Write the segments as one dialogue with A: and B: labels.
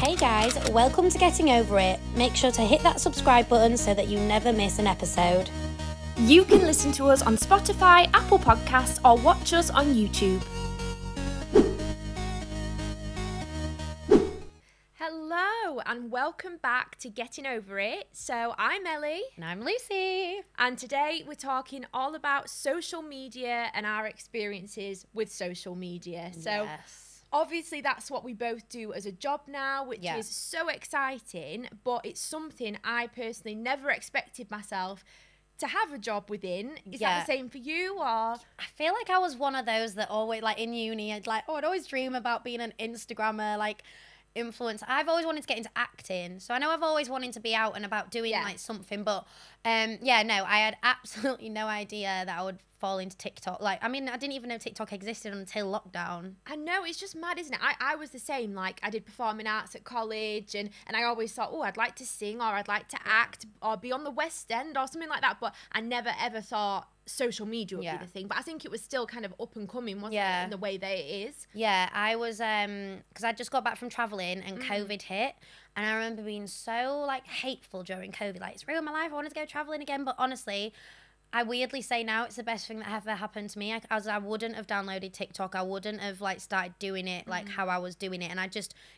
A: Hey guys, welcome to Getting Over It. Make sure to hit that subscribe button so that you never miss an episode.
B: You can listen to us on Spotify, Apple Podcasts, or watch us on YouTube. Hello and welcome back to Getting Over It. So I'm Ellie.
A: And I'm Lucy.
B: And today we're talking all about social media and our experiences with social media. So
A: Yes.
B: Obviously that's what we both do as a job now, which
A: Yeah.
B: is so exciting, but it's something I personally never expected myself to have a job within. Is that the same for you, or?
A: I feel like I was one of those that always, like in uni, I'd always dream about being an Instagrammer, like influencer. I've always wanted to get into acting, so I know I've always wanted to be out and about doing like something, but I had absolutely no idea that I would fall into TikTok. Like, I mean, I didn't even know TikTok existed until lockdown.
B: I know, it's just mad, isn't it? I was the same. Like, I did performing arts at college, and I always thought, oh, I'd like to sing, or I'd like to act, or be on the West End, or something like that. But I never ever thought social media would be the thing. But I think it was still kind of up and coming, wasn't it, in the way that it is?
A: Yeah, I was, because I just got back from traveling and COVID hit. And I remember being so, like, hateful during COVID. Like, it's ruined my life. I wanted to go traveling again. But honestly, I weirdly say now it's the best thing that ever happened to me. I wouldn't have downloaded TikTok. I wouldn't have, like, started doing it, like, how I was doing it. And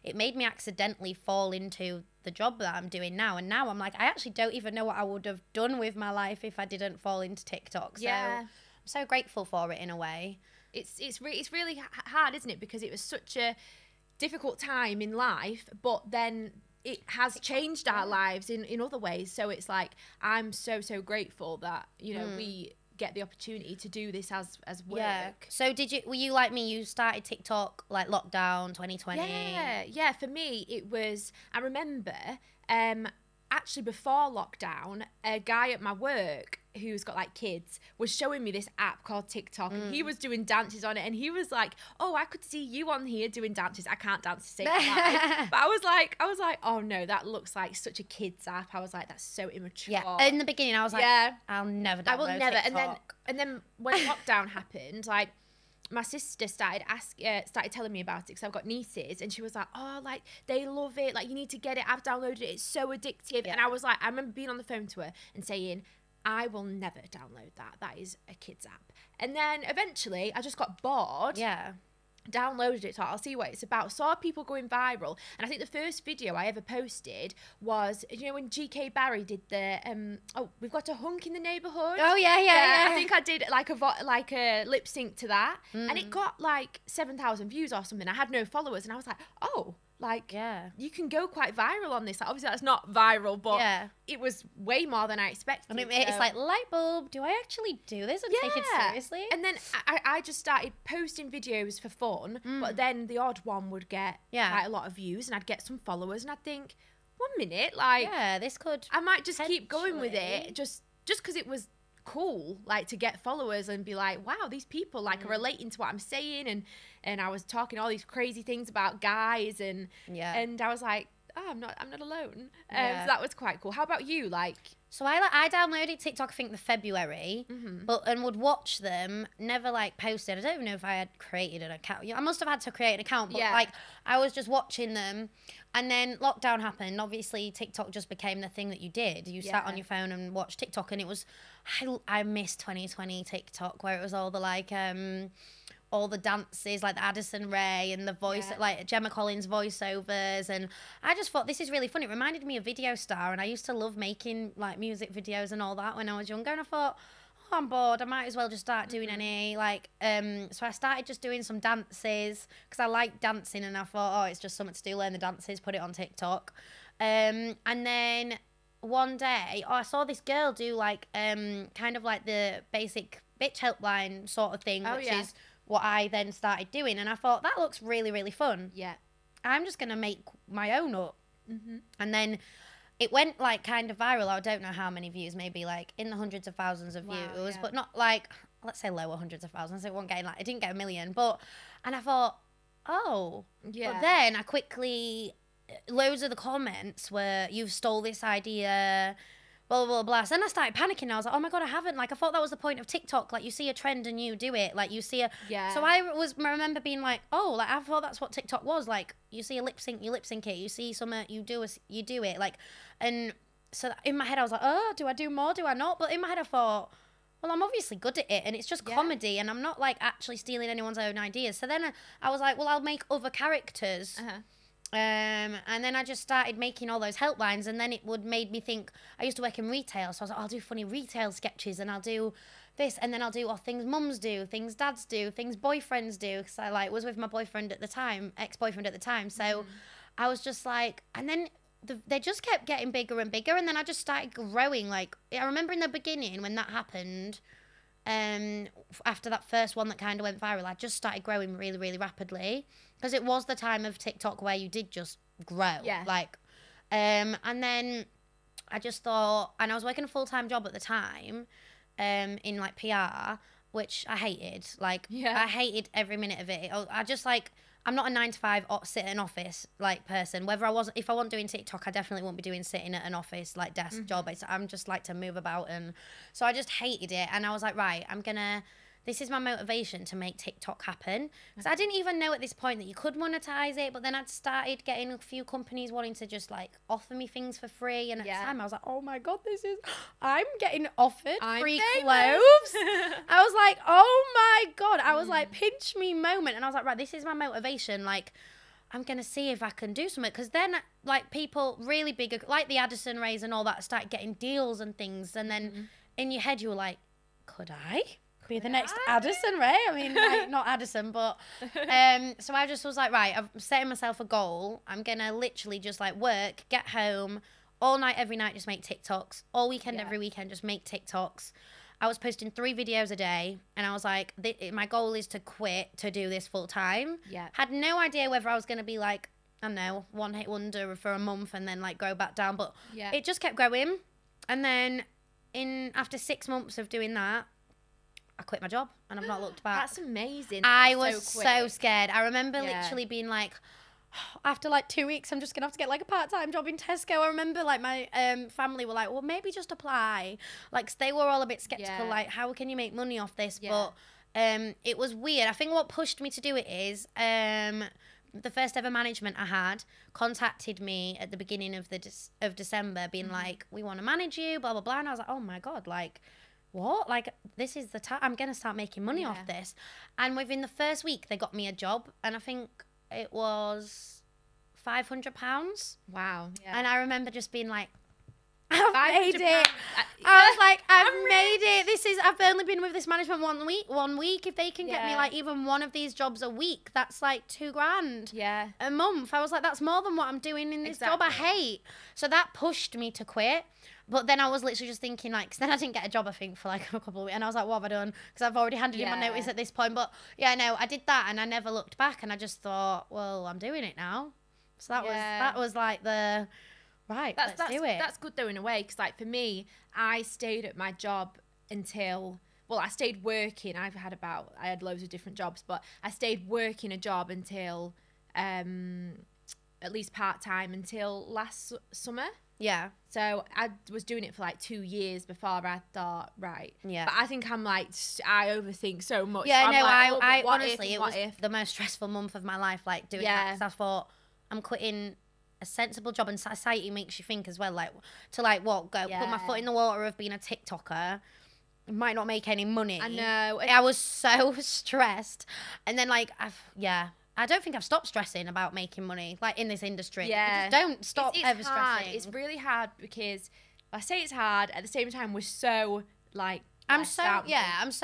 A: it made me accidentally fall into the job that I'm doing now. And now I'm like, I actually don't even know what I would have done with my life if I didn't fall into TikTok. So I'm so grateful for it in a way.
B: It's really hard, isn't it? Because it was such a difficult time in life, but then it has changed our lives in other ways. So it's like, I'm so grateful that, you know, we get the opportunity to do this as work.
A: Yeah. So were you like me? You started TikTok like lockdown 2020?
B: Yeah. For me, it was, I remember, actually before lockdown, a guy at my work who's got like kids was showing me this app called TikTok, and he was doing dances on it, and he was like, oh, I could see you on here doing dances. I can't dance to save my life. But I was like, oh no, that looks like such a kid's app. I was like, that's so immature.
A: Yeah. In the beginning, I was like, I'll never download
B: I will never.
A: TikTok.
B: And then when lockdown happened, like, my sister started telling me about it because I've got nieces, and she was like, oh, like, they love it, like, you need to get it, I've downloaded it, it's so addictive. And I was like, I remember being on the phone to her and saying, I will never download that is a kid's app. And then eventually I just got bored, downloaded it, thought I'll see what it's about, saw people going viral. And I think the first video I ever posted was, you know, when GK Barry did the we've got a hunk in the neighborhood. I think I did like a lip sync to that, and it got like 7,000 views or something. I had no followers, and I was like, oh, like, you can go quite viral on this. Like, obviously that's not viral, but it was way more than I expected.
A: And it's like, light bulb, do I actually do this and take it seriously?
B: And then I just started posting videos for fun, but then the odd one would get quite a lot of views, and I'd get some followers, and I'd think, 1 minute, like,
A: this could,
B: I might just keep going with it, just because it was cool, like, to get followers and be like, wow, these people like are relating to what I'm saying, and I was talking all these crazy things about guys, and I was like, oh, I'm not alone. So that was quite cool. How about you? Like,
A: so I downloaded TikTok, I think, the February, and would watch them, never like posted. I don't even know if I had created an account. I must have had to create an account, but like, I was just watching them. And then lockdown happened. Obviously, TikTok just became the thing that you did. You sat on your phone and watched TikTok, and it was, I miss 2020 TikTok, where it was all the like, all the dances, like the Addison Rae and the voice, like Gemma Collins voiceovers. And I just thought, this is really fun. It reminded me of Video Star, and I used to love making like music videos and all that when I was younger. And I thought, oh, I'm bored, I might as well just start doing any, like, so I started just doing some dances because I like dancing, and I thought, oh, it's just something to do, learn the dances, put it on TikTok. And then one day, I saw this girl do like, kind of like the basic bitch helpline sort of thing, which is what I then started doing. And I thought, that looks really, really fun. Yeah. I'm just going to make my own up. And then it went like kind of viral. I don't know how many views, maybe like in the hundreds of thousands of views, but not like, let's say lower hundreds of thousands. It didn't get a million, and I thought, oh, but then loads of the comments were, you've stole this idea, blah, blah, blah. So then I started panicking. I was like, oh my God, I haven't. Like, I thought that was the point of TikTok. Like, you see a trend and you do it. Like, you see a...
B: Yeah.
A: So remember being like, oh, like, I thought that's what TikTok was. Like, you see a lip sync, you lip sync it. You see something, you do it. Like, and so in my head, I was like, oh, do I do more? Do I not? But in my head, I thought, well, I'm obviously good at it, and it's just comedy, and I'm not, like, actually stealing anyone's own ideas. So then I was like, well, I'll make other characters. And then I just started making all those helplines, and then it made me think. I used to work in retail, so I was like, oh, I'll do funny retail sketches, and I'll do this, and then I'll do things mums do, things dads do, things boyfriends do, because I, like, was with my boyfriend at the time, ex-boyfriend at the time, so I was just like, and then they just kept getting bigger and bigger, and then I just started growing. Like, I remember in the beginning when that happened, after that first one that kind of went viral, I just started growing really, really rapidly, because it was the time of TikTok where you did just grow. Like, and then I just thought, and I was working a full-time job at the time, in like PR, which I hated. Like, I hated every minute of it. I just, like, I'm not a 9 to 5 sit in an office like person. If I wasn't doing TikTok, I definitely wouldn't be doing sitting at an office like desk job. I'm just like to move about, and so I just hated it. And I was like, right, this is my motivation to make TikTok happen. Because I didn't even know at this point that you could monetize it, but then I'd started getting a few companies wanting to just like offer me things for free. And at the time I was like, oh my God, I'm getting offered free clothes. I was like, oh my God. I was like, pinch me moment. And I was like, right, this is my motivation. Like, I'm going to see if I can do something. Because then, like, people really big, like the Addison Rays and all that, start getting deals and things. And then in your head, you were like, could I be the next Addison Rae? I mean, like, not Addison, but so I just was like, right, I'm setting myself a goal. I'm gonna literally just like work, get home all night, every night, just make TikToks, all weekend, every weekend, just make TikToks. I was posting 3 videos a day, and I was like, my goal is to quit to do this full time. Had no idea whether I was gonna be like, I don't know, one hit wonder for a month and then like go back down, but it just kept going. And then after 6 months of doing that, I quit my job, and I've not looked back.
B: That's amazing.
A: I was so scared. I remember literally being like, after like 2 weeks, I'm just gonna have to get like a part-time job in Tesco. I remember like my family were like, well, maybe just apply. Like, 'cause they were all a bit skeptical, like, how can you make money off this? But it was weird. I think what pushed me to do it is the first ever management I had contacted me at the beginning of December, being like, we want to manage you, blah blah blah. And I was like, oh my God, like, what? Like, this is the time I'm gonna start making money off this. And within the first week, they got me a job, and I think it was £500.
B: Wow.
A: And I remember just being like, I've made it. I was like, I've made it. I've only been with this management 1 week. 1 week. If they can get me like even one of these jobs a week, that's like £2,000 a month. I was like, that's more than what I'm doing in this job I hate. So that pushed me to quit. But then I was literally just thinking, like, 'cause then I didn't get a job, I think, for like a couple of weeks. And I was like, what have I done? Because I've already handed in my notice at this point. But yeah, no, I did that, and I never looked back. And I just thought, well, I'm doing it now. So that was like the... Right, let's do it.
B: That's good though in a way, because like for me, I stayed at my job until, well, I stayed working. I had loads of different jobs, but I stayed working a job until at least part-time until last summer.
A: Yeah.
B: So I was doing it for like 2 years before I thought, right.
A: Yeah.
B: But I think I'm like, I overthink so much.
A: Yeah,
B: I'm
A: no,
B: like,
A: I honestly, it was the most stressful month of my life, like doing that. Because I thought, I'm quitting a sensible job, and society makes you think as well, like, to like what, go put my foot in the water of being a TikToker, might not make any money.
B: I know.
A: I was so stressed. And then like, I don't think I've stopped stressing about making money, like, in this industry.
B: Yeah.
A: You just don't stop ever stressing.
B: It's really hard, because I say it's hard, at the same time we're so like
A: I'm so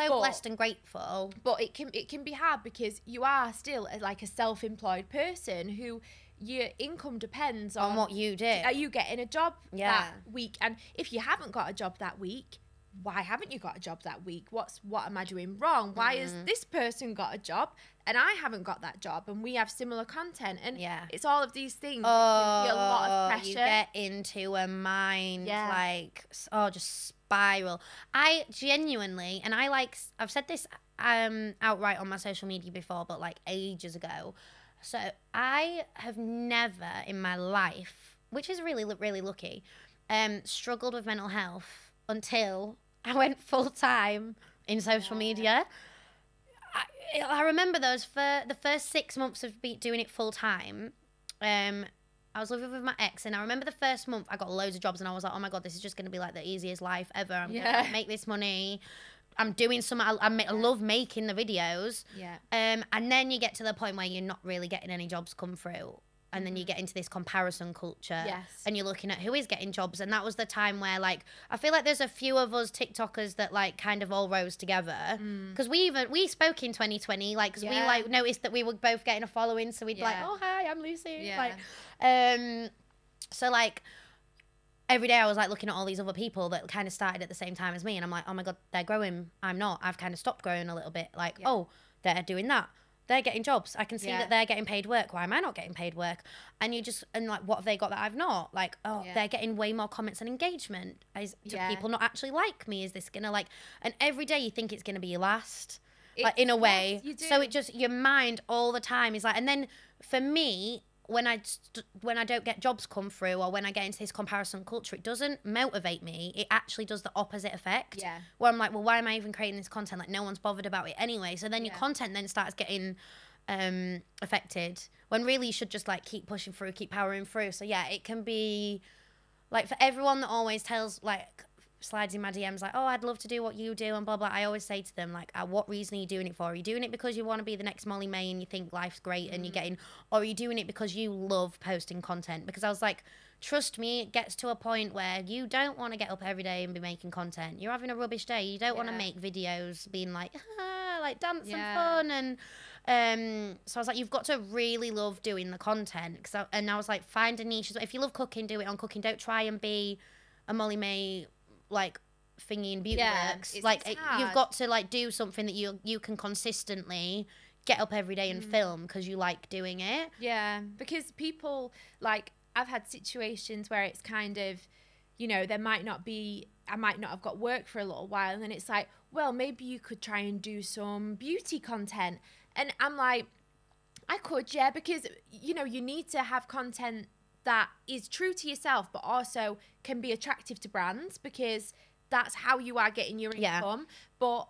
A: blessed and grateful.
B: But it can be hard, because you are still like a self-employed person who your income depends on
A: what you do.
B: Are you getting a job that week? And if you haven't got a job that week, why haven't you got a job that week? What am I doing wrong? Why has this person got a job and I haven't got that job, and we have similar content? And it's all of these things.
A: Oh,
B: it can be a lot of pressure.
A: You get into a mind like, just spiral. I genuinely, and I've said this outright on my social media before, but like ages ago. So I have never in my life, which is really, really lucky, struggled with mental health until I went full time in social media. I remember the first 6 months of doing it full time. I was living with my ex, and I remember the first month I got loads of jobs, and I was like, oh my God, this is just going to be like the easiest life ever. I'm going to make this money. I'm doing some, I love making the videos.
B: Yeah.
A: And then you get to the point where you're not really getting any jobs come through. And then you get into this comparison culture.
B: Yes.
A: And you're looking at who is getting jobs. And that was the time where, like, I feel like there's a few of us TikTokers that, like, kind of all rose together. Because we spoke in 2020, like, because we, like, noticed that we were both getting a following. So we'd be like, oh, hi, I'm Lucy.
B: Yeah.
A: Like, so, like, every day I was, like, looking at all these other people that kind of started at the same time as me. And I'm like, oh, my God, they're growing. I'm not. I've kind of stopped growing a little bit. Like, oh, they're doing that. They're getting jobs. I can see that they're getting paid work. Why am I not getting paid work? And like, what have they got that I've not? Like, they're getting way more comments and engagement. Do people not actually like me? Is this gonna, like, and every day you think it's gonna be your last, like, in a way.
B: You do.
A: So it just, your mind all the time is like, and then for me, when I don't get jobs come through, or when I get into this comparison culture, it doesn't motivate me. It actually does the opposite effect.
B: Yeah.
A: Where I'm like, well, why am I even creating this content? Like, no one's bothered about it anyway. So then your content then starts getting affected, when really you should just, like, keep pushing through, keep powering through. So yeah, it can be, like, for everyone that always tells, like, slides in my DMs like, oh, I'd love to do what you do and blah blah, I always say to them, like, what reason are you doing it for? Are you doing it because you want to be the next Molly May and you think life's great and you're getting, or are you doing it because you love posting content? Because I was like, trust me, it gets to a point where you don't want to get up every day and be making content. You're having a rubbish day, you don't want to make videos being like, like, dance and fun. And so I was like, you've got to really love doing the content. And I was like, find a niche. If you love cooking, do it on cooking. Don't try and be a Molly May, like, thingy in beauty works. Like, you've got to, like, do something that you can consistently get up every day and film because you like doing it.
B: Yeah, because people, like, I've had situations where it's kind of, you know, I might not have got work for a little while, and then it's like, well, maybe you could try and do some beauty content. And I'm like, I could, yeah, because, you know, you need to have content that is true to yourself, but also can be attractive to brands, because that's how you are getting your income. But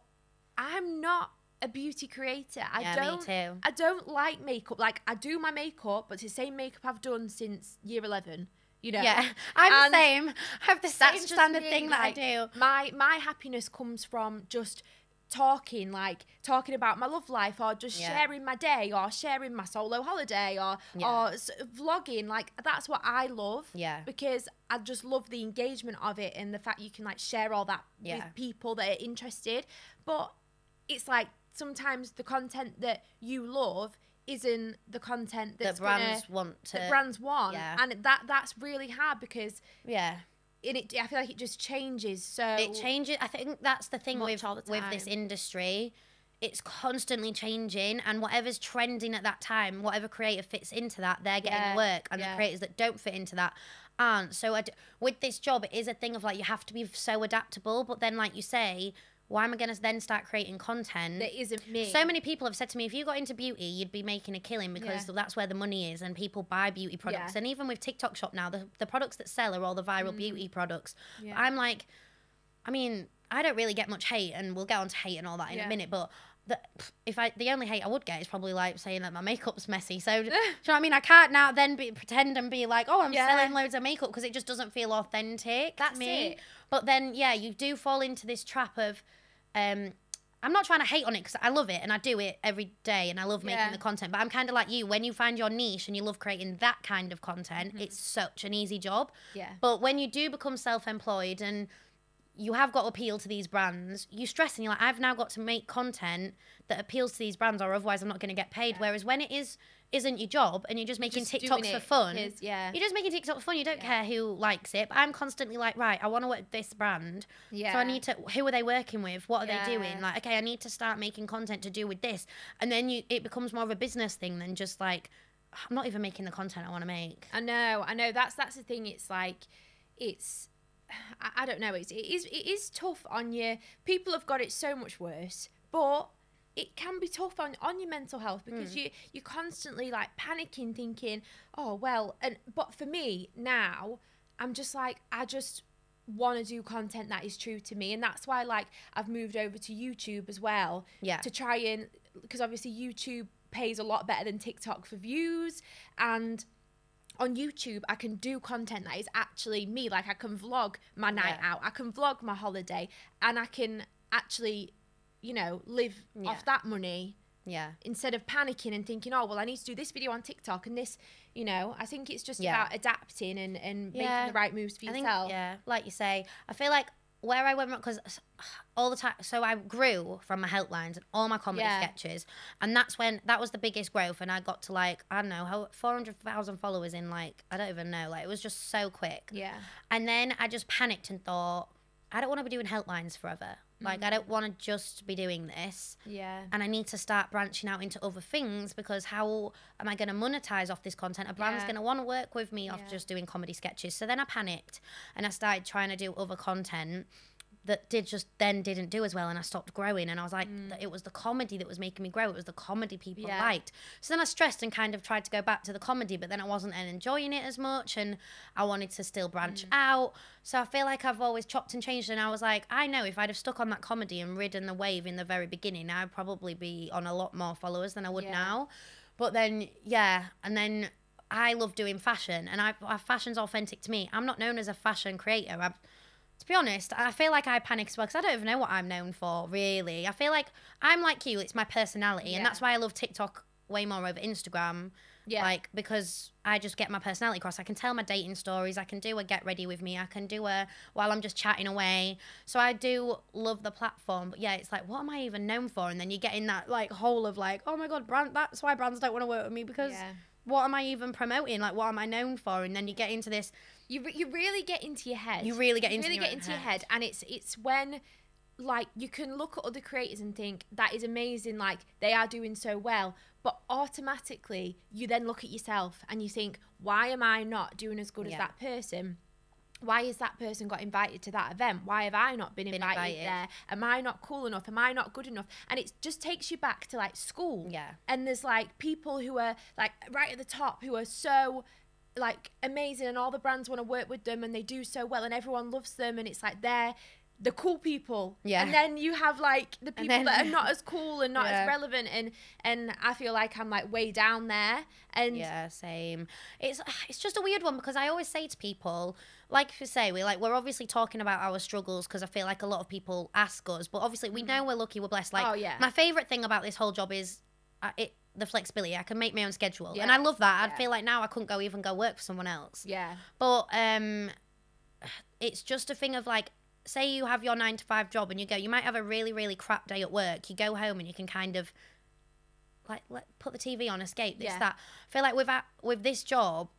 B: I'm not a beauty creator.
A: Me too.
B: I don't like makeup. Like, I do my makeup, but it's the same makeup I've done since year 11. You know?
A: Yeah, I'm the same. I have the same standard thing that I do.
B: My happiness comes from just talking about my love life, or just sharing my day, or sharing my solo holiday, or vlogging. Like, that's what I love.
A: Yeah.
B: Because I just love the engagement of it, and the fact you can, like, share all that with people that are interested. But it's like, sometimes the content that you love isn't the content that brands want.
A: Yeah.
B: And that's really hard, because I feel like it just changes. So
A: it changes. I think that's the thing with this industry. It's constantly changing, and whatever's trending at that time, whatever creator fits into that, they're getting work, and the creators that don't fit into that aren't. So with this job, it is a thing of, like, you have to be so adaptable. But then, like you say, why am I going to then start creating content
B: that isn't me?
A: So many people have said to me, if you got into beauty, you'd be making a killing, because that's where the money is, and people buy beauty products. And even with TikTok Shop now, the products that sell are all the viral beauty products. I'm like, I mean, I don't really get much hate, and we'll get on to hate and all that in a minute, but the only hate I would get is probably, like, saying that my makeup's messy. So do you know what I mean? I can't now then pretend and be like, oh, I'm selling loads of makeup, because it just doesn't feel authentic.
B: That's
A: to me.
B: it.
A: But then you do fall into this trap of I'm not trying to hate on it, because I love it and I do it every day and I love making the content, but I'm kind of like you. When you find your niche and you love creating that kind of content, it's such an easy job. But when you do become self-employed and you have got to appeal to these brands, you stress, and you're like, I've now got to make content that appeals to these brands, or otherwise I'm not going to get paid. Whereas when it isn't your job and you're just making TikToks for fun, you're just making TikToks for fun, you don't care who likes it. But I'm constantly like, right, I want to work with this brand, so I need to, who are they working with, what are they doing, like, okay, I need to start making content to do with this. And then it becomes more of a business thing than just, like, I'm not even making the content I want to make.
B: I know that's the thing. It's like, I don't know, it is tough on you. People have got it so much worse, but it can be tough on your mental health, because you're constantly, like, panicking, thinking, oh well. But for me now, I'm just like, I just want to do content that is true to me. And that's why, like, I've moved over to YouTube as well.
A: Yeah.
B: To try and, because obviously YouTube pays a lot better than TikTok for views. And on YouTube, I can do content that is actually me. Like, I can vlog my night out. I can vlog my holiday. And I can actually, you know, live off that money.
A: Yeah.
B: Instead of panicking and thinking, oh, well, I need to do this video on TikTok and this, you know, I think it's just about adapting and making the right moves for yourself.
A: Like you say, I feel like where I went wrong, because all the time, so I grew from my helplines and all my comedy sketches, and that was the biggest growth, and I got to, like, I don't know, 400,000 followers in, like, I don't even know, like, it was just so quick.
B: Yeah.
A: And then I just panicked and thought, I don't want to be doing helplines forever. Like, I don't want to just be doing this.
B: Yeah.
A: And I need to start branching out into other things, because how am I going to monetize off this content? A brand's going to want to work with me off just doing comedy sketches. So then I panicked and I started trying to do other content that didn't do as well, and I stopped growing, and I was like, it was the comedy that was making me grow. It was the comedy people liked. So then I stressed and kind of tried to go back to the comedy, but then I wasn't enjoying it as much, and I wanted to still branch out. So I feel like I've always chopped and changed, and I was like, I know if I'd have stuck on that comedy and ridden the wave in the very beginning, I'd probably be on a lot more followers than I would now. But then, and then I love doing fashion, and fashion's authentic to me. I'm not known as a fashion creator. To be honest, I feel like I panic as well, because I don't even know what I'm known for, really. I feel like I'm like you, it's my personality, and that's why I love TikTok way more over Instagram. Yeah. Like, because I just get my personality across. I can tell my dating stories, I can do a get ready with me, I can do a while I'm just chatting away. So I do love the platform, but it's like, what am I even known for? And then you get in that, like, hole of, like, oh my God, that's why brands don't want to work with me, because what am I even promoting? Like, what am I known for? And then you get into this.
B: You really get into your head.
A: You really get into
B: your head. And it's when, like, you can look at other creators and think, that is amazing, like, they are doing so well. But automatically, you then look at yourself and you think, why am I not doing as good as that person? Why has that person got invited to that event? Why have I not been invited there? Am I not cool enough? Am I not good enough? And it just takes you back to, like, school. Yeah. And there's, like, people who are, like, right at the top who are so, like, amazing, and all the brands want to work with them, and they do so well, and everyone loves them, and it's like they're the cool people. Yeah. And then you have, like, the people that are not as cool and not as relevant, and I feel like I'm, like, way down there. And
A: yeah, same. It's just a weird one, because I always say to people, like you say, we're obviously talking about our struggles, because I feel like a lot of people ask us, but obviously we know we're lucky, we're blessed. Like, my favorite thing about this whole job is the flexibility. I can make my own schedule, and I love that. I feel like now I couldn't even go work for someone else. Yeah. But it's just a thing of, like, say you have your 9-to-5 job, and you might have a really, really crap day at work. You go home and you can kind of, like, put the TV on, escape this, that. I feel like with this job,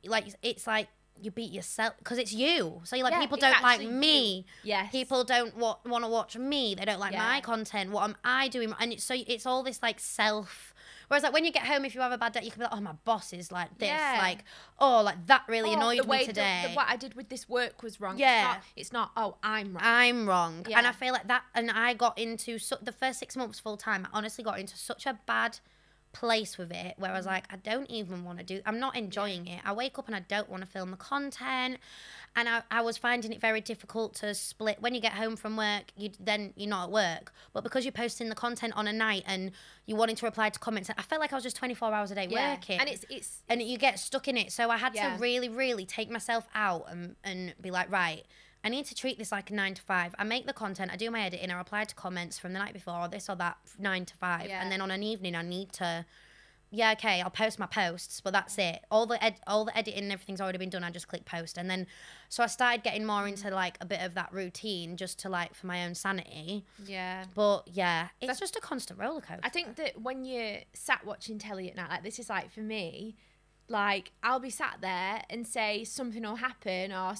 A: like, it's like you beat yourself, because it's you. So you're like, people don't like me. Yes. People don't want to watch me. They don't like my content. What am I doing? And it's all this, like, self. Whereas, like, when you get home, if you have a bad day, you can be like, oh, my boss is like this. Yeah. Like, oh, like, that really annoyed me today.
B: What I did with this work was wrong. Yeah. It's not, oh, I'm wrong.
A: I'm wrong. Yeah. And I feel like that, and I got into, the first 6 months full time, I honestly got into such a bad place with it, where I was like, I don't even want to I'm not enjoying it. I wake up and I don't want to film the content, and I was finding it very difficult to split. When you get home from work, you're not at work, but because you're posting the content on a night and you're wanting to reply to comments, I felt like I was just 24 hours a day working, and it's and you get stuck in it. So I had to really, really take myself out and be like, right, I need to treat this like a 9-to-5. I make the content, I do my editing, I reply to comments from the night before, or this or that, 9-to-5. Yeah. And then on an evening, I need to, I'll post my posts, but that's it. All the editing and everything's already been done. I just click post. And then, so I started getting more into, like, a bit of that routine, just to, like, for my own sanity. Yeah. But yeah, it's just a constant roller coaster.
B: I think that when you're sat watching telly at night, like, this is, like, for me, like, I'll be sat there and say something will happen, or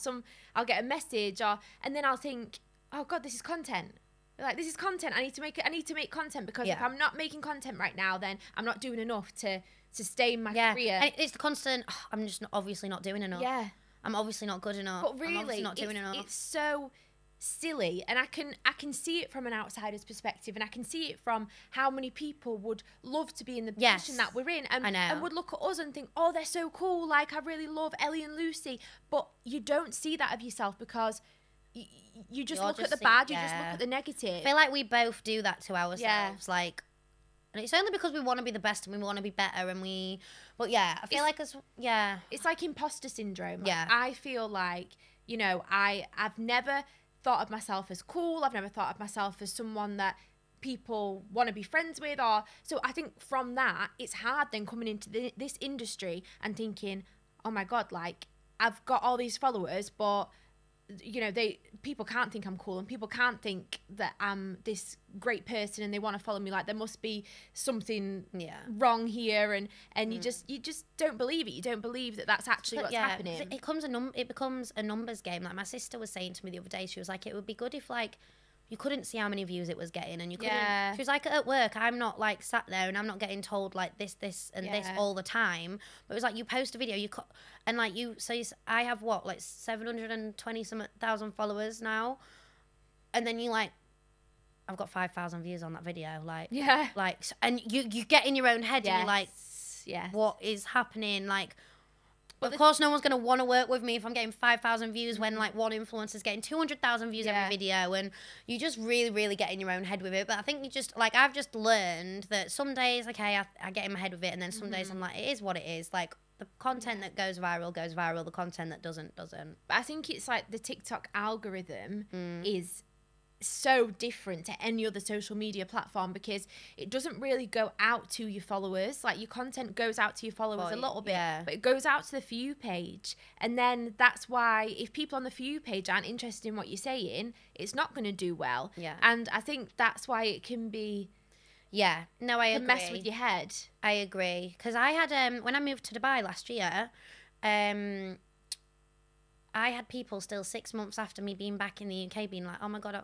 B: I'll get a message, and then I'll think, oh God, this is content. Like, this is content. I need to make content, because if I'm not making content right now, then I'm not doing enough to sustain my career.
A: And it's the constant, I'm just obviously not doing enough. Yeah. I'm obviously not good enough.
B: But really,
A: I'm obviously not doing enough.
B: It's so silly, and I can see it from an outsider's perspective, and I can see it from how many people would love to be in the position that we're in, and would look at us and think, oh, they're so cool, like I really love Ellie and Lucy, but you don't see that of yourself because you just look at the bad, you just look at the negative.
A: I feel like we both do that to ourselves, like, and it's only because we want to be the best and we want to be better, and but yeah, I feel like it's
B: like imposter syndrome.
A: Yeah,
B: like, I feel like, you know, I've never thought of myself as cool. I've never thought of myself as someone that people want to be friends with, or so I think from that it's hard then coming into this industry and thinking, oh my god, like I've got all these followers, but you know, people can't think I'm cool, and people can't think that I'm this great person and they want to follow me. Like there must be something wrong here, and you just don't believe it. You don't believe that that's actually what's happening.
A: It becomes a numbers game. Like my sister was saying to me the other day, she was like, it would be good if like you couldn't see how many views it was getting, and you couldn't. She was like, at work, I'm not like sat there and I'm not getting told like this and this all the time. But it was like you post a video, and like I have what, like 720 some thousand followers now, and then you like, I've got 5,000 views on that video, like like, and you get in your own head and you're like, what is happening, like. But of course, no one's going to want to work with me if I'm getting 5,000 views when, like, one influencer's getting 200,000 views every video. And you just really, really get in your own head with it. But I think you just, like, I've just learned that some days, okay, I get in my head with it. And then some days I'm like, it is what it is. Like, the content that goes viral. The content that doesn't. But
B: I think it's like the TikTok algorithm is so different to any other social media platform because it doesn't really go out to your followers. Like your content goes out to your followers a little bit, but it goes out to the For You page, and then that's why if people on the For You page aren't interested in what you're saying, it's not going to do well. And I think that's why it can be
A: I agree.
B: Mess with your head.
A: I agree, because I had when I moved to Dubai last year, I had people still 6 months after me being back in the UK being like, oh my God,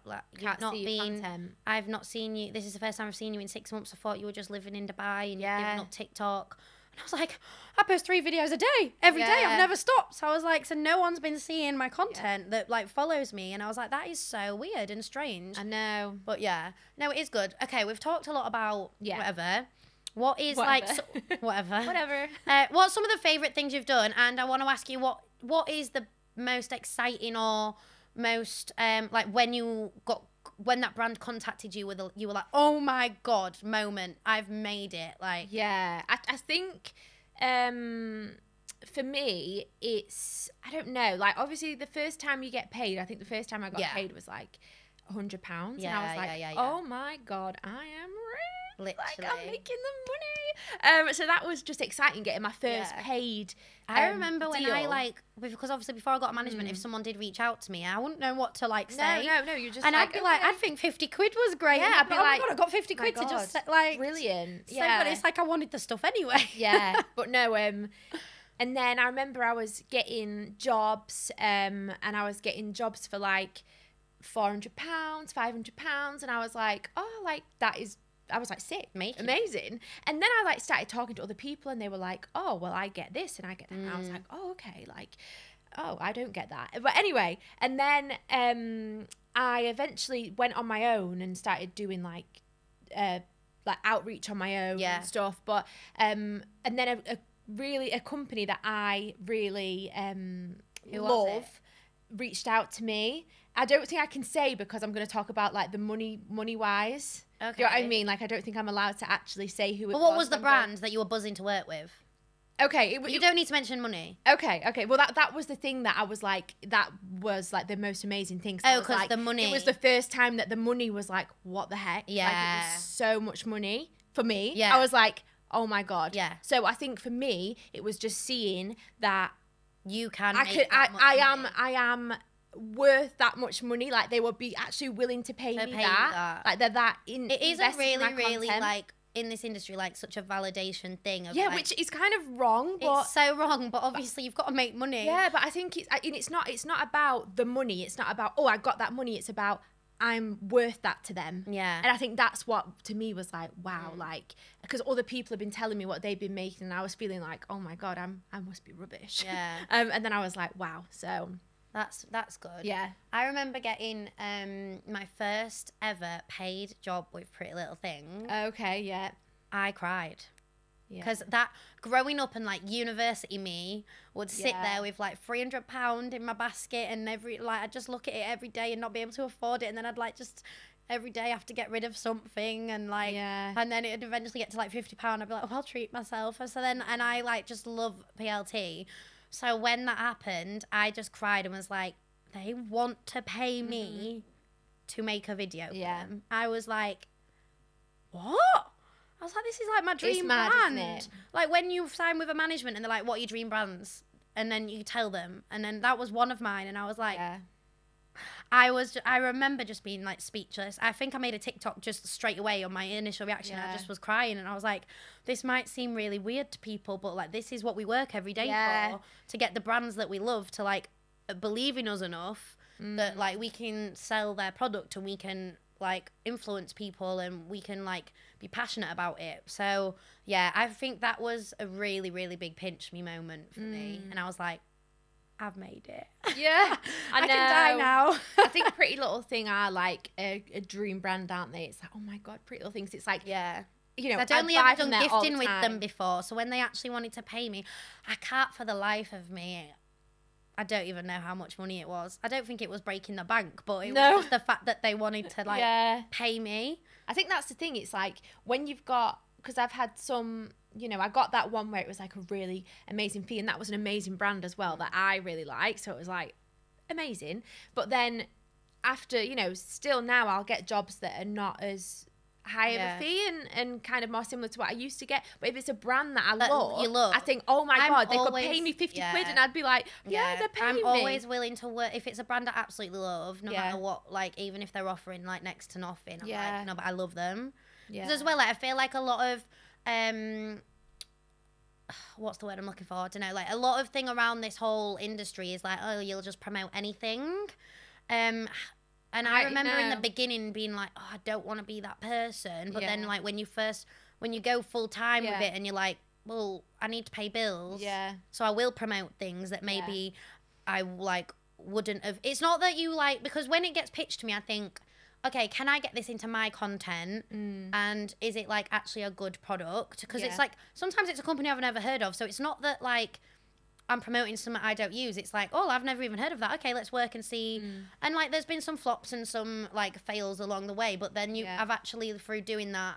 A: I've not seen you. This is the first time I've seen you in 6 months. I thought you were just living in Dubai and you're giving up TikTok. And I was like, I post 3 videos a day, every day. I've never stopped. So I was like, so no one's been seeing my content that like follows me. And I was like, that is so weird and strange.
B: I know.
A: But no, it is good. Okay, we've talked a lot about whatever. What is whatever. What's some of the favourite things you've done? And I want to ask you, what is the most exciting or most like when that brand contacted you you were like, oh my God, moment, I've made it, like.
B: I think for me it's, I don't know, like obviously the first time you get paid, I think the first time I got paid was like £100 and I was like, oh my God, I am rich.
A: Literally.
B: Like I'm making the money. So that was just exciting, getting my first paid
A: I remember when deal. I like, because obviously before I got management, if someone did reach out to me, I wouldn't know what to like say.
B: No, you're just
A: and
B: like,
A: I'd be like, I think 50 quid was great.
B: Yeah, I'd be like,
A: oh my God, I got 50 quid to just like.
B: Brilliant.
A: So good. It's like I wanted the stuff anyway.
B: But no, and then I remember I was getting jobs, and I was getting jobs for like £400, £500, and I was like, oh, like that is, I was like, sick, amazing. And then I like started talking to other people and they were like, oh, well, I get this and I get that. And I was like, oh, okay, like, oh, I don't get that. But anyway, and then I eventually went on my own and started doing like outreach on my own and stuff. But and then a company that I really love reached out to me. I don't think I can say because I'm going to talk about like the money wise. Okay. Do you know what I mean? Like I don't think I'm allowed to actually say who it was.
A: But what was the brand that you were buzzing to work with?
B: Okay.
A: You don't need to mention money.
B: Okay. Well, that was the thing that I was like, that was like the most amazing thing.
A: Oh, because like, the money.
B: It was the first time that the money was like, what the heck?
A: Yeah.
B: Like it was so much money for me. Yeah. I was like, oh my God.
A: Yeah.
B: So I think for me, it was just seeing that
A: you can
B: I am worth that much money, like they would be actually willing to pay me that. Like they're that in.
A: It is a really like in this industry like such a validation thing of like,
B: which is kind of wrong, but
A: it's so wrong, but obviously you've got to make money.
B: But I think it's not about the money, it's not about, oh, I got that money, it's about I'm worth that to them. And I think that's what to me was like, wow, like because other people have been telling me what they've been making and I was feeling like, oh my God, I must be rubbish. And then I was like, wow. So
A: That's good.
B: Yeah.
A: I remember getting my first ever paid job with Pretty Little Thing.
B: Okay, yeah.
A: I cried. Because that growing up and like university me would sit there with like £300 in my basket, and I'd just look at it every day and not be able to afford it, and then I'd like just every day have to get rid of something, and like and then it'd eventually get to like £50. I'd be like, oh, I'll treat myself. So then, and I like just love PLT. So when that happened, I just cried and was like, they want to pay me to make a video for them. I was like, what? I was like, this is like my dream brand. Isn't it? Like when you sign with a management and they're like, what are your dream brands? And then you tell them. And then that was one of mine. And I was like, I remember just being like speechless. I think I made a TikTok just straight away on my initial reaction. I just was crying, and I was like, this might seem really weird to people, but like this is what we work every day for, to get the brands that we love to like believe in us enough that like we can sell their product and we can like influence people and we can like be passionate about it. So yeah, I think that was a really, really big pinch me moment for me. And I was like, I've made it.
B: Yeah, I know.
A: I can die now.
B: I think Pretty Little Thing are like a dream brand, aren't they? It's like, oh my God, Pretty Little Things. It's like, you know,
A: I'd only ever done gifting with them before. So when they actually wanted to pay me, I can't for the life of me. I don't even know how much money it was. I don't think it was breaking the bank, but it was just the fact that they wanted to like pay me.
B: I think that's the thing. It's like when you've got, because I've had some, you know, I got that one where it was like a really amazing fee, and that was an amazing brand as well that I really like. So it was like amazing. But then after, you know, still now I'll get jobs that are not as high of a fee and kind of more similar to what I used to get. But if it's a brand that I love, I think, oh my God, they could pay me 50 quid, and I'd be like, they're paying me.
A: I'm always willing to work. If it's a brand I absolutely love, no matter what, like even if they're offering like next to nothing, I'm like, no, but I love them. Yeah. As well, like, I feel like a lot of what's the word I'm looking for? I don't know. Like a lot of thing around this whole industry is like, oh, you'll just promote anything. And I remember in the beginning being like, oh, I don't want to be that person. But then like when you go full time with it and you're like, well, I need to pay bills. Yeah. So I will promote things that maybe I like wouldn't have. It's not that you like, because when it gets pitched to me, I think, okay, can I get this into my content? And is it like actually a good product? Because it's like, sometimes it's a company I've never heard of. So it's not that like I'm promoting something I don't use. It's like, oh, I've never even heard of that. Okay, let's work and see. And like, there's been some flops and some like fails along the way, but then I've actually through doing that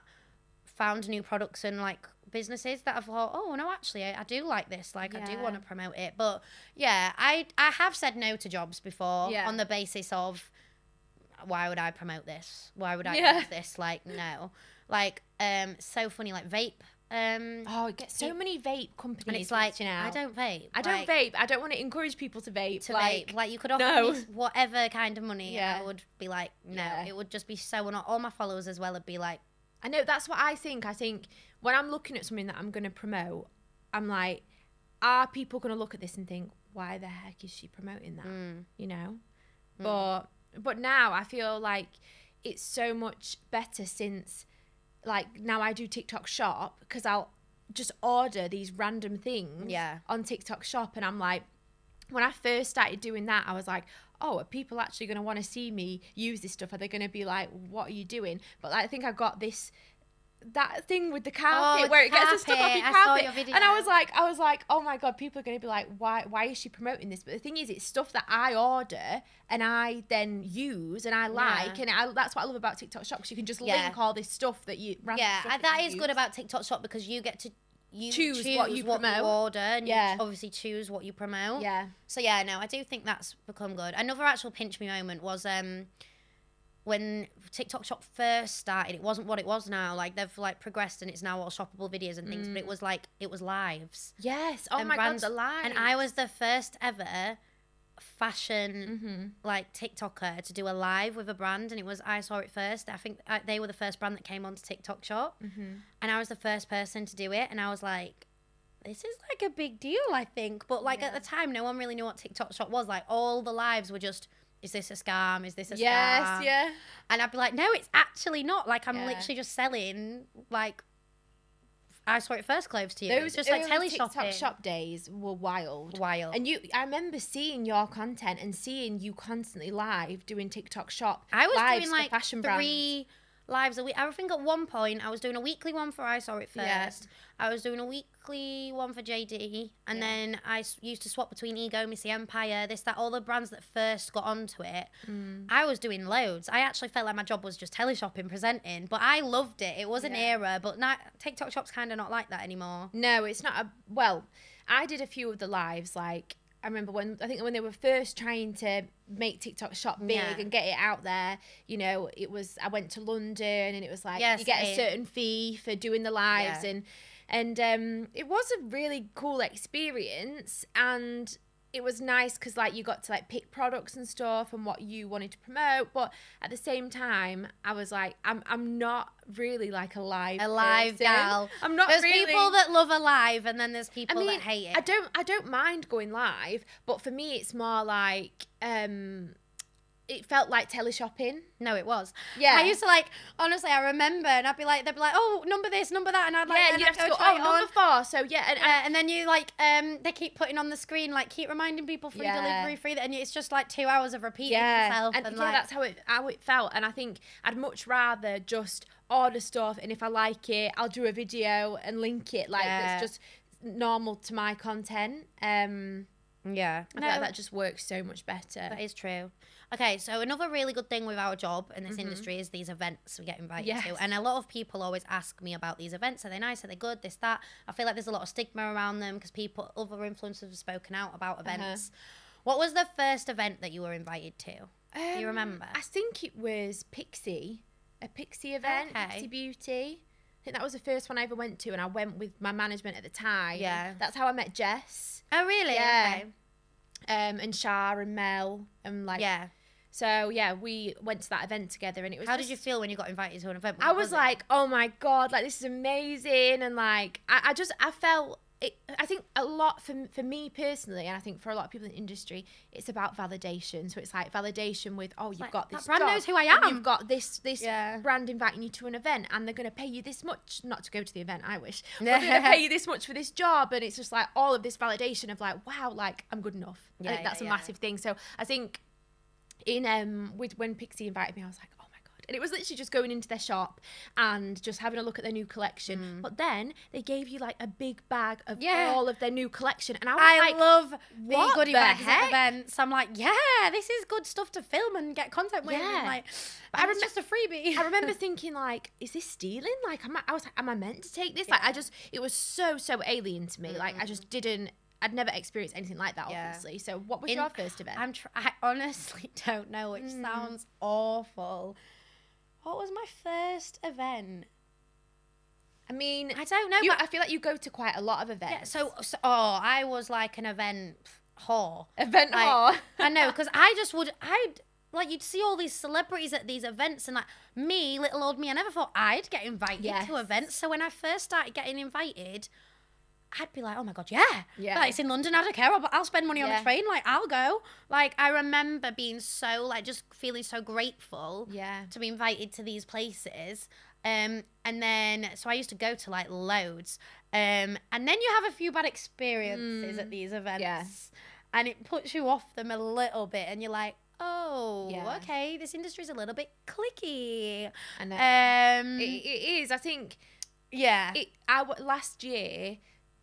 A: found new products and like businesses that I've thought, oh no, actually I do like this. Like I do want to promote it. But yeah, I have said no to jobs before on the basis of, why would I promote this? Why would I use this? Like, no. Like, so funny, like vape.
B: Oh, it gets so many vape companies.
A: And it's like, I don't vape.
B: I don't vape. I don't want to encourage people to vape.
A: Like you could offer me whatever kind of money, and I would be like, no. It would just be so not. All my followers as well would be like,
B: I know, that's what I think. I think when I'm looking at something that I'm going to promote, I'm like, are people going to look at this and think, why the heck is she promoting that? You know? But now I feel like it's so much better since, like, now I do TikTok Shop, because I'll just order these random things on TikTok Shop, and I'm like, when I first started doing that, I was like, oh, are people actually going to want to see me use this stuff? Are they going to be like, what are you doing? But I think I got that thing with the carpet where it gets the stuff off your carpet.
A: I saw your video.
B: And I was like, oh my God, people are going to be like, why is she promoting this? But the thing is, it's stuff that I order and I then use and I like, and that's what I love about TikTok Shop, because you can just link all this stuff that you
A: that is good about TikTok Shop, because you get to choose
B: what you promote,
A: order, and you obviously choose what you promote. So no, I do think that's become good. Another actual pinch me moment was when TikTok Shop first started. It wasn't what it was now. Like, they've like progressed and it's now all shoppable videos and things, but it was like, it was lives.
B: Yes. Oh my God, the lives.
A: And I was the first ever fashion like TikToker to do a live with a brand, and I saw it first. I think they were the first brand that came onto TikTok Shop, and I was the first person to do it, and I was like, this is like a big deal, I think. But like at the time, no one really knew what TikTok Shop was. Like, all the lives were just, is this a scam? Is this a scam?
B: Yes, yeah.
A: And I'd be like, no, it's actually not. Like, I'm literally just selling like I Saw It First clothes to you.
B: Those
A: it's just like
B: early
A: teleshopping.
B: TikTok shop days were wild.
A: Wild.
B: And I remember seeing your content and seeing you constantly live doing TikTok shop.
A: I was
B: lives
A: doing like
B: for fashion
A: 3 lives a week. I think at one point I was doing a weekly one for I Saw It First.
B: Yeah.
A: I was doing a weekly one for JD, and then I used to swap between Ego, Missy Empire, this, that, all the brands that first got onto it. I was doing loads. I actually felt like my job was just teleshopping, presenting, but I loved it. It was an era, but now TikTok shop's kind of not like that anymore.
B: No, it's not. Well, I did a few of the lives, like, I remember when they were first trying to make TikTok shop big and get it out there, you know, I went to London and it was like, you get a certain fee for doing the lives, and it was a really cool experience, and it was nice because like you got to like pick products and stuff and what you wanted to promote, but at the same time I was like, I'm not really like a live
A: gal.
B: I'm not.
A: There's
B: really...
A: people that love a live, and then there's people that hate it.
B: I don't mind going live, but for me it's more like it felt like teleshopping.
A: No, it was.
B: Yeah.
A: I used to like, honestly, I remember, and they'd be like, oh, number this, number that, and I'd like,
B: and you have to go, number 4. So
A: and then you like, they keep putting on the screen, like, keep reminding people free delivery, free, and it's just like 2 hours of repeating yourself.
B: And like, that's how it felt. And I think I'd much rather just order stuff, and if I like it, I'll do a video and link it. Like, it's just normal to my content. I feel like that just works so much better.
A: That is true. Okay, so another really good thing with our job in this industry is these events we get invited to. And a lot of people always ask me about these events. Are they nice? Are they good? This, that. I feel like there's a lot of stigma around them because other influencers have spoken out about events. What was the first event that you were invited to? Do you remember?
B: I think it was Pixie, a Pixie event, Pixie Beauty. I think that was the first one I ever went to, and I went with my management at the time.
A: Yeah.
B: That's how I met Jess.
A: Oh, really?
B: Yeah.
A: Okay.
B: And Shah and Mel and like...
A: Yeah.
B: So, yeah, we went to that event together, and it was...
A: How did you feel when you got invited to an event?
B: I was like, oh my God, like, this is amazing. And like, I felt... I think a lot for me personally, and I think for a lot of people in the industry, it's about validation. So it's like validation with, oh, you've got this
A: that brand
B: job,
A: knows who I am.
B: You've got this brand inviting you to an event, and they're going to pay you this much, not to go to the event, I wish. They're going to pay you this much for this job, and it's just like all of this validation of like, wow, like I'm good enough. I think that's a massive thing. So I think when Pixie invited me, I was like, oh my God. And it was literally just going into their shop and just having a look at their new collection. But then they gave you like a big bag of all of their new collection. And I
A: love the goodie bags at events. I'm like, this is good stuff to film and get content with. And like, but it's just a freebie.
B: I remember thinking like, is this stealing? Like, I was like, am I meant to take this? Like, it was so alien to me. Like, I'd never experienced anything like that, obviously. So what was your first event?
A: I honestly don't know, which sounds awful. What was my first event?
B: I mean,
A: I don't know.
B: I feel like you go to quite a lot of events.
A: Yeah, I was like an event whore.
B: Whore.
A: I know, because you'd see all these celebrities at these events, and like me, little old me, I never thought I'd get invited to events. So when I first started getting invited, I'd be like, oh my God, like, it's in London, I don't care, I'll spend money on the train, like, I'll go. Like, I remember being so, like, just feeling so grateful to be invited to these places. And then, so I used to go to, like, loads. And then you have a few bad experiences at these events. And it puts you off them a little bit, and you're like, oh, okay, this industry's a little bit cliquey.
B: And it is, I think, last year...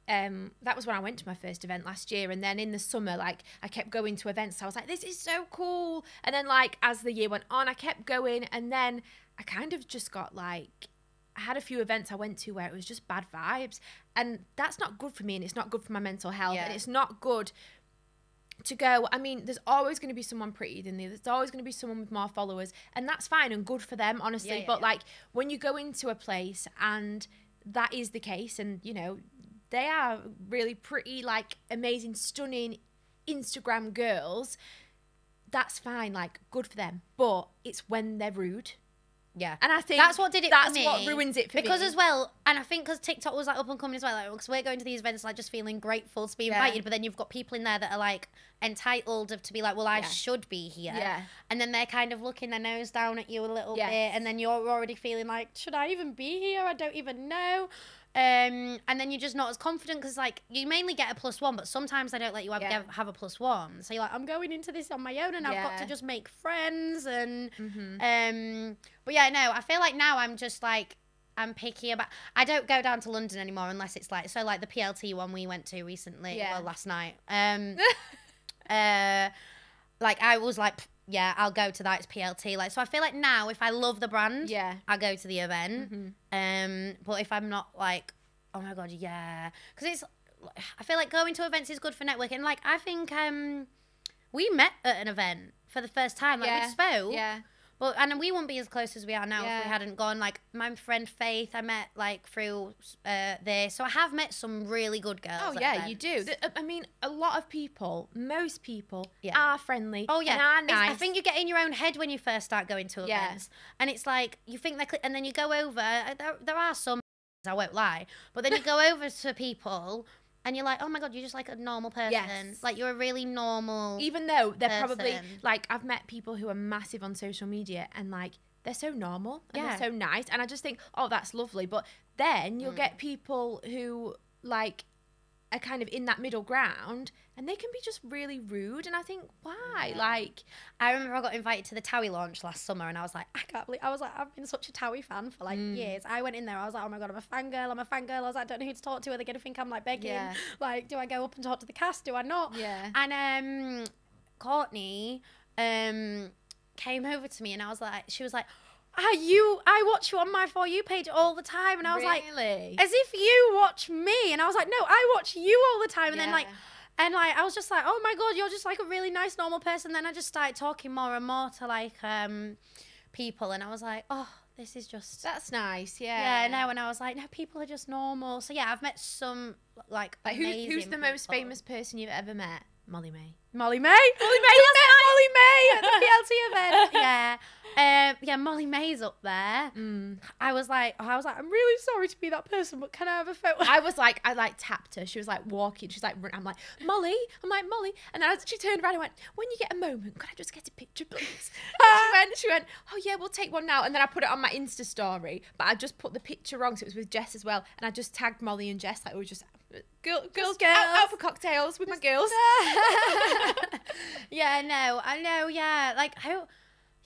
B: that was when I went to my first event last year, and then in the summer, like, I kept going to events. So I was like, this is so cool. And then, like, as the year went on, I kept going, and then I kind of just got like, I had a few events I went to where it was just bad vibes, and that's not good for me, and it's not good for my mental health, and it's not good to go. I mean, there's always going to be someone prettier than you. There's always going to be someone with more followers, and that's fine and good for them, honestly. But like, when you go into a place and that is the case, and you know, they are really pretty, like, amazing, stunning Instagram girls, that's fine, like, good for them. But it's when they're rude.
A: Yeah.
B: And I think
A: that's what did it for me.
B: That's what ruins it for me.
A: Because as well, and I think because TikTok was like up and coming as well, like, because we're going to these events like just feeling grateful to be invited, but then you've got people in there that are like entitled to be like, well, I should be here. Yeah. And then they're kind of looking their nose down at you a little bit, and then you're already feeling like, should I even be here? I don't even know. And then you're just not as confident because, like, you mainly get a +1, but sometimes they don't let you have a +1. So you're like, I'm going into this on my own and I've got to just make friends. And, but yeah, no, I feel like now I'm just like, I'm picky about, I don't go down to London anymore unless it's like, so like the PLT one we went to recently, well, last night. Like I was like, yeah, I'll go to that. It's PLT. Like, so I feel like now if I love the brand, I'll go to the event. But if I'm not like, oh my God, yeah. Because it's, I feel like going to events is good for networking. Like, I think we met at an event for the first time. Like, we spoke. Yeah. Well, and we wouldn't be as close as we are now if we hadn't gone. Like, my friend Faith, I met, like, through there. So I have met some really good girls.
B: Oh, yeah, you do. I mean, a lot of people, most people are friendly. Oh, yeah. And are nice.
A: I think you get in your own head when you first start going to events. And it's like, you think they're... And then you go over... There are some... I won't lie. But then you go over to people... And you're like, oh my God, you're just like a normal person. Yes. Like, you're a really normal
B: Even though they're probably, like, I've met people who are massive on social media and, like, they're so normal and they're so nice. And I just think, oh, that's lovely. But then you'll get people who, like, are kind of in that middle ground and they can be just really rude. And I think, why? Like,
A: I remember I got invited to the Towie launch last summer and I was like, I can't believe, I was like, I've been such a Towie fan for like years. I went in there, I was like, oh my God, I'm a fangirl. I was like, I don't know who to talk to. Are they going to think I'm like begging? Like, do I go up and talk to the cast? Do I not? And Courtney came over to me and I was like, she was like, I watch you on my For You page all the time. And I was like, as if you watch me. And I was like, no, I watch you all the time. And then like, I was just like, oh my God, you're just like a really nice, normal person. Then I just started talking more and more to like people. And I was like, oh, this is just...
B: That's nice, yeah.
A: Yeah, no, and I was like, no, people are just normal. So yeah, I've met some like amazing
B: who's the most famous person you've ever met? Molly May.
A: Molly May? Molly May, Molly May at the PLT event. Yeah, Molly May's up there. I was like, I'm really sorry to be that person, but can I have a photo?
B: I tapped her. She was like walking. She's like, I'm like, Molly. I'm like, Molly. And then she turned around and went, when you get a moment, could I just get a picture, please? She went, oh yeah, we'll take one now. And then I put it on my Insta story, but I just put the picture wrong, so it was with Jess as well. And I just tagged Molly and Jess, like we were just girls out for cocktails with my girls.
A: Yeah, no, I know, yeah. Like,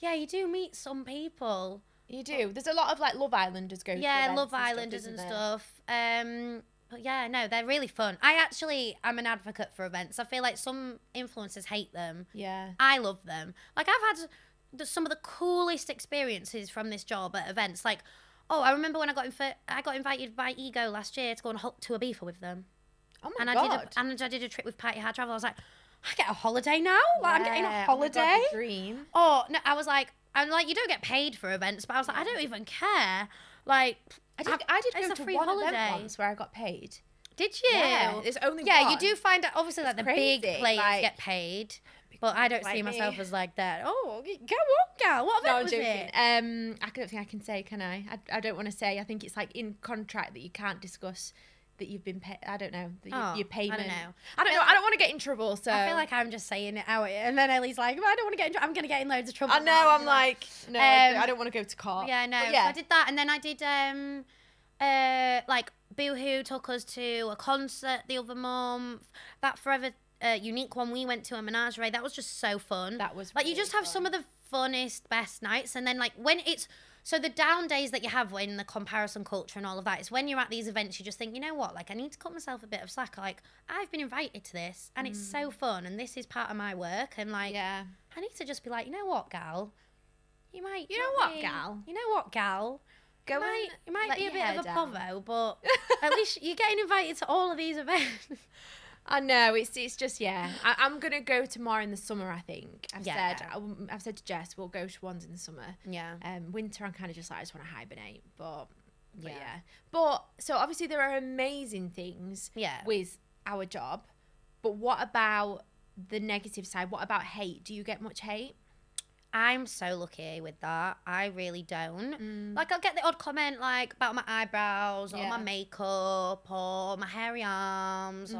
A: you do meet some people.
B: You do. There's a lot of, like, Love Islanders go to events.
A: Love Islanders and stuff. But, yeah, no, they're really fun. I'm an advocate for events. I feel like some influencers hate them. Yeah. I love them. Like, I've had some of the coolest experiences from this job at events. Like, oh, I remember when I got invited by Ego last year to go to Ibiza with them.
B: Oh my God.
A: I did a trip with Party Hard Travel. I was like, I get a holiday now? Like, I'm getting a holiday?
B: Oh my God, dream.
A: Oh, no, I was like, you don't get paid for events, but I was like, I don't even care. Like,
B: I did go to one event once where I got paid.
A: Did you?
B: Yeah, it's only one.
A: Yeah, you do find out, obviously, like, the big players get paid. But I don't see myself as like that. Oh, go on, gal. What event was it?
B: I don't think I can say, can I? I don't want to say. I think it's like in contract that you can't discuss that you've been paid. I don't know. Your payment.
A: I don't know.
B: I don't want to get in trouble. So
A: I feel like I'm just saying it out. And then Ellie's like, I don't want to get in trouble. I'm going to get in loads of trouble.
B: I know. I'm like, no, I don't want to go to court.
A: Yeah, no. Yeah. So I did that. And then I did, like, Boohoo took us to a concert the other month. That Forever Unique one we went to, a Menagerie. That was just so fun.
B: That was
A: like, you just have some of the funnest, best nights. And then, like, when it's... So the down days that you have in the comparison culture and all of that is when you're at these events, you just think, you know what, like, I need to cut myself a bit of slack. Like, I've been invited to this and it's so fun and this is part of my work. And, like, I need to just be like, you know what, gal? You know what, gal? You might be a bit of a povo, but at least you're getting invited to all of these events.
B: I know, it's just, I'm going to go to more in the summer, I think. I've said to Jess, we'll go to ones in the summer. Yeah. Winter, I'm kind of just like, I just want to hibernate, but yeah. But, so obviously there are amazing things with our job, but what about the negative side? What about hate? Do you get much hate?
A: I'm so lucky with that. I really don't. Like, I'll get the odd comment, like, about my eyebrows or my makeup or my hairy arms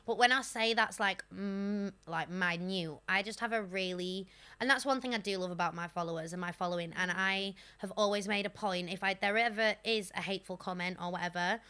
A: but when I say that's, like minute, I just have a really... And that's one thing I do love about my followers and my following. And I have always made a point, if there ever is a hateful comment or whatever,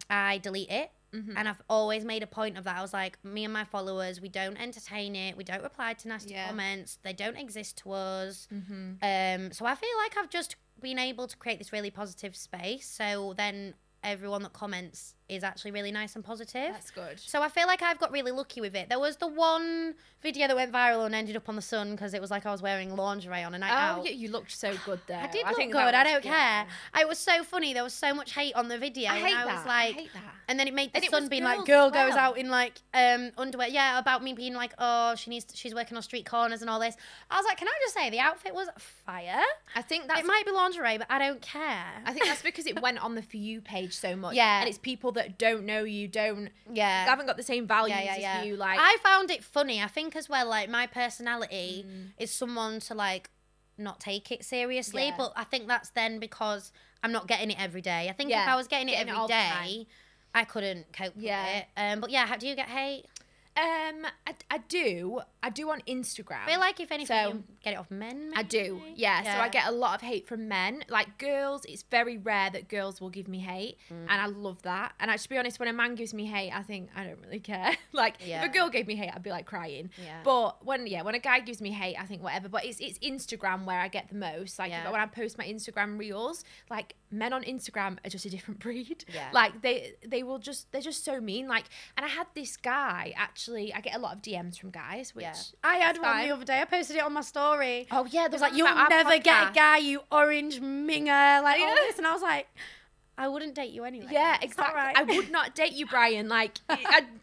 A: I delete it. And I've always made a point of that. I was like, me and my followers, we don't entertain it. We don't reply to nasty comments. They don't exist to us. So I feel like I've just been able to create this really positive space. So then everyone that comments is actually really nice and positive.
B: That's good.
A: So I feel like I've got really lucky with it. There was the one video that went viral and ended up on The Sun because it was like I was wearing lingerie on a night out.
B: Oh, you looked so good there.
A: I did look good. I don't care. It was so funny. There was so much hate on the video.
B: I hate that.
A: Like,
B: I hate that.
A: And then it made The Sun being like, girl goes out in like underwear. Yeah, about me being like, oh, she's working on street corners and all this. I was like, can I just say the outfit was fire?
B: I think that
A: it might be lingerie, but I don't care.
B: I think that's because it went on the For You page so much.
A: Yeah.
B: And it's people that don't know you, haven't got the same values as you. Like,
A: I found it funny. I think as well, like, my personality is someone to like not take it seriously, but I think that's then because I'm not getting it every day. I think if I was getting it every day, I couldn't cope with it. But yeah, do you get hate?
B: I do on Instagram.
A: I feel like if anything, you get it off men. Maybe?
B: I do, yeah. So I get a lot of hate from men. Like girls, it's very rare that girls will give me hate, and I love that. And to be honest, when a man gives me hate, I think I don't really care. Like if a girl gave me hate, I'd be like crying. Yeah. But when a guy gives me hate, I think whatever. But it's Instagram where I get the most. Like when I post my Instagram reels, like men on Instagram are just a different breed. Yeah. Like they're just so mean. Like, and I had this guy actually. I get a lot of DMs from guys, which
A: I had one the other day. I posted it on my story.
B: Oh yeah,
A: there's like, you'll never get a guy, you orange minger, like all this, and I was like, I wouldn't date you anyway.
B: Yeah, exactly. Right. I would not date you, Brian. Like,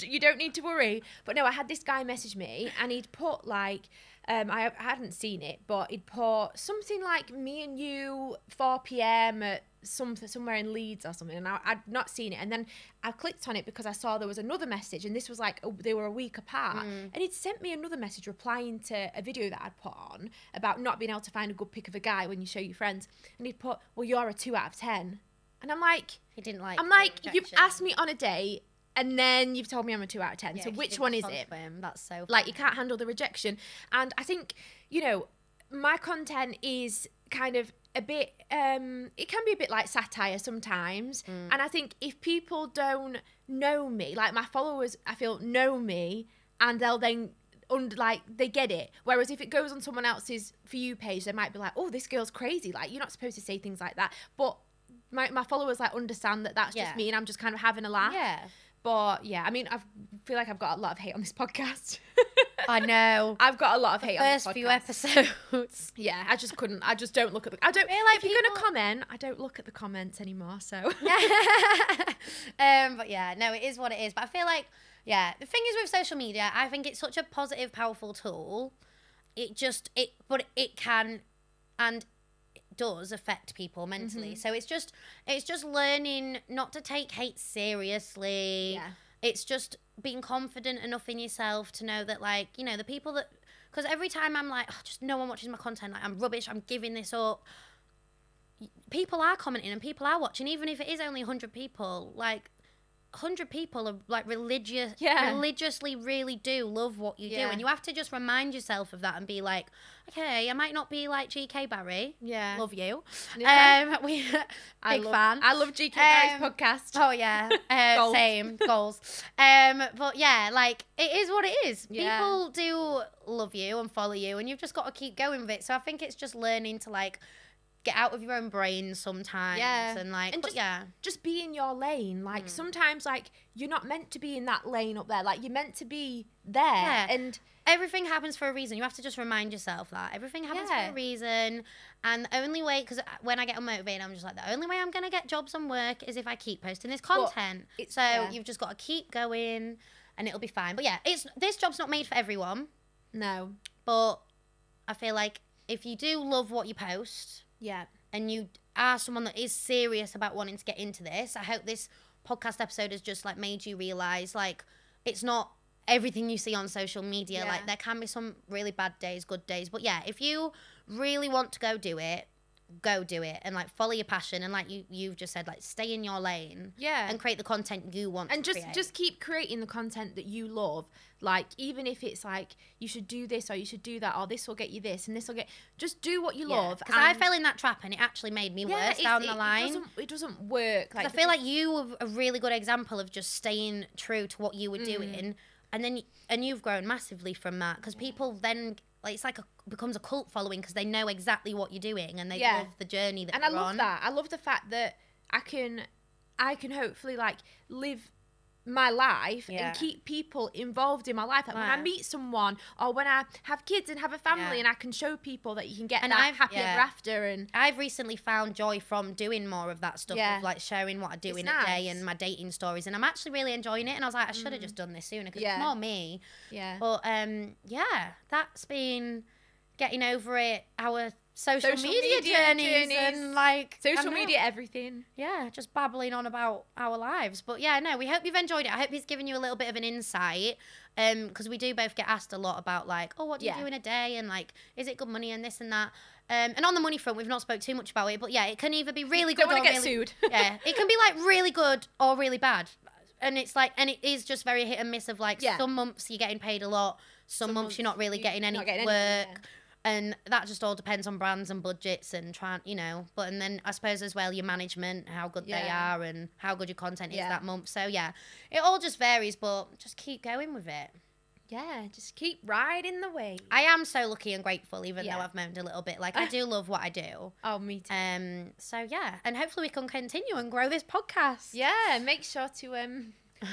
B: you don't need to worry. But no, I had this guy message me, and he'd put like. I hadn't seen it, but he'd put something like me and you 4 p.m. at somewhere in Leeds or something, and I'd not seen it. And then I clicked on it because I saw there was another message, and this was like they were a week apart. And he'd sent me another message replying to a video that I'd put on about not being able to find a good pic of a guy when you show your friends. And he'd put, well, you're a 2 out of 10. And I'm like,
A: he didn't like.
B: I'm like, you've asked me on a date. And then you've told me I'm a 2 out of 10. So which one is it?
A: That's so funny.
B: Like, you can't handle the rejection. And I think, my content is kind of a bit, it can be a bit like satire sometimes. And I think if people don't know me, like my followers, I feel, know me, and they'll then, they get it. Whereas if it goes on someone else's For You page, they might be like, oh, this girl's crazy. Like, you're not supposed to say things like that. But my followers, like, understand that that's just me, and I'm just kind of having a laugh. Yeah. But yeah, I mean, I feel like I've got a lot of hate on this podcast.
A: I know.
B: I've got a lot of hate on this podcast.
A: First few episodes.
B: Yeah, I just don't look at I don't, like if you're going to comment, I don't look at the comments anymore, so.
A: But yeah, no, it is what it is. But I feel like, the thing is with social media, I think it's such a positive, powerful tool. But it can, and does affect people mentally. So it's just learning not to take hate seriously. It's just being confident enough in yourself to know that, like, the people that, because every time I'm like, just no one watches my content, like, I'm rubbish, I'm giving this up, people are commenting and people are watching, even if it is only 100 people. Like, 100 people are like religiously really do love what you do, and you have to just remind yourself of that and be like, okay, I might not be like GK Barry, love you, big fan.
B: I love GK Barry's podcast.
A: Oh yeah, same goals. But yeah, like, it is what it is. People do love you and follow you, and you've just got to keep going with it. So I think it's just learning to, like, get out of your own brain sometimes, and like, and
B: just be in your lane. Like sometimes, like, you're not meant to be in that lane up there. Like, you're meant to be there, and
A: everything happens for a reason. You have to just remind yourself that everything happens for a reason, and the only way, because when I get unmotivated, I'm just like, the only way I'm gonna get jobs and work is if I keep posting this content. You've just got to keep going, and it'll be fine. But yeah, this job's not made for everyone.
B: No,
A: but I feel like if you do love what you post, and you are someone that is serious about wanting to get into this, I hope this podcast episode has just, like, made you realise, like, it's not everything you see on social media. Like, there can be some really bad days, good days. But yeah, if you really want to go do it, and like follow your passion, and like you've just said, like stay in your lane, and create the content you want, and
B: just keep creating the content that you love. Like, even if it's like you should do this or you should do that, or this will get you this and this will get, just do what you love.
A: Because I fell in that trap and it actually made me worse down the line.
B: It doesn't work. Like,
A: I feel like you were a really good example of just staying true to what you were doing, and you've grown massively from that, because people then, like, it's like becomes a cult following, because they know exactly what you're doing and they love the journey that you're on.
B: And I love that. I love the fact that I can hopefully like live my life and keep people involved in my life. Like when I meet someone, or when I have kids and have a family, and I can show people that you can get that happy ever after. And
A: I've recently found joy from doing more of that stuff, of like sharing what I do in a day and my dating stories, and I'm actually really enjoying it. And I was like, I should have just done this sooner, because it's more me. But that's been getting over it, our social media journeys and like
B: social media everything.
A: Just babbling on about our lives. But yeah, no, we hope you've enjoyed it. I hope it's given you a little bit of an insight, because we do both get asked a lot about like, oh, what do you do in a day, and like, is it good money and this and that. And on the money front, we've not spoke too much about it, but yeah, it can either be really good,
B: don't want to get sued.
A: It can be like really good or really bad. And it's like, and it is just very hit and miss of like, some months you're getting paid a lot, some months you're not really getting any work. And that just all depends on brands and budgets and trying, but, and then I suppose as well, your management, how good they are and how good your content is that month. So yeah, it all just varies, but just keep going with it.
B: Yeah, just keep riding the wave.
A: I am so lucky and grateful, even though I've moaned a little bit. Like, I do love what I do.
B: Oh, me too.
A: So yeah, and hopefully we can continue and grow this podcast.
B: Yeah, make sure to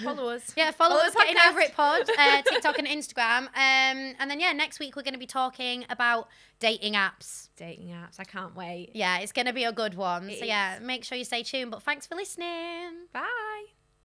B: follow us.
A: Follow us, Getting Over It Pod, TikTok and Instagram. And then, next week we're going to be talking about dating apps.
B: I can't wait.
A: Yeah, it's going to be a good one. So, make sure you stay tuned. But thanks for listening.
B: Bye.